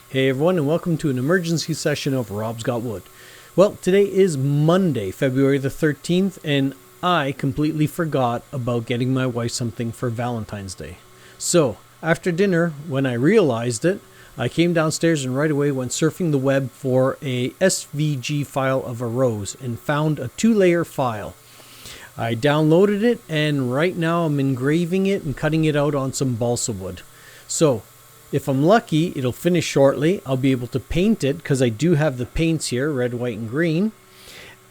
Hey everyone, and welcome to an emergency session of Rob's Got Wood. Well, today is Monday, February the 13th, and I completely forgot about getting my wife something for Valentine's Day. So, after dinner, when I realized it, I came downstairs and right away went surfing the web for a SVG file of a rose and found a 2-layer file. I downloaded it, and right now I'm engraving it and cutting it out on some balsa wood. So, if I'm lucky, it'll finish shortly. I'll be able to paint it because I do have the paints here, red, white, and green.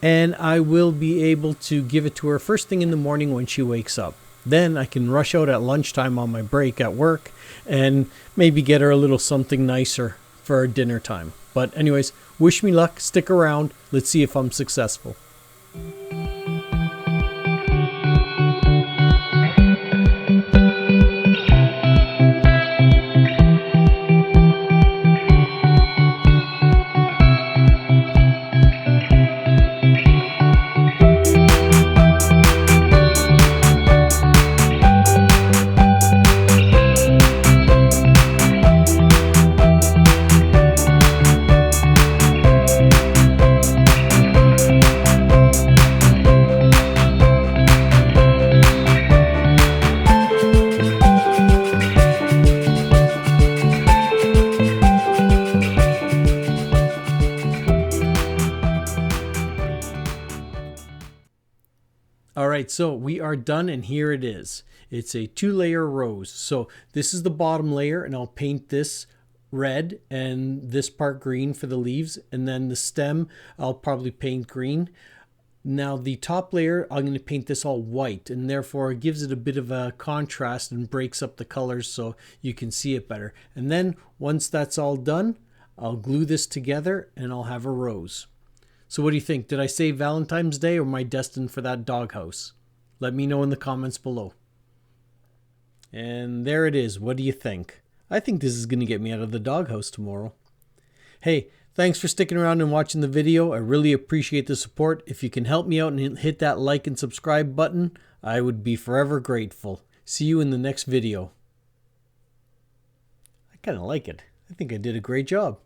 And I will be able to give it to her first thing in the morning when she wakes up. Then I can rush out at lunchtime on my break at work and maybe get her a little something nicer for dinner time. But anyways, wish me luck, stick around, let's see if I'm successful. Alright, so we are done, and here it is. It's a 2-layer rose. So this is the bottom layer, and I'll paint this red and this part green for the leaves, and then the stem I'll probably paint green. Now the top layer, I'm going to paint this all white, and therefore it gives it a bit of a contrast and breaks up the colors so you can see it better. And then once that's all done, I'll glue this together and I'll have a rose. So what do you think? Did I save Valentine's Day, or am I destined for that doghouse? Let me know in the comments below. And there it is. What do you think? I think this is going to get me out of the doghouse tomorrow. Hey, thanks for sticking around and watching the video. I really appreciate the support. If you can help me out and hit that like and subscribe button, I would be forever grateful. See you in the next video. I kind of like it. I think I did a great job.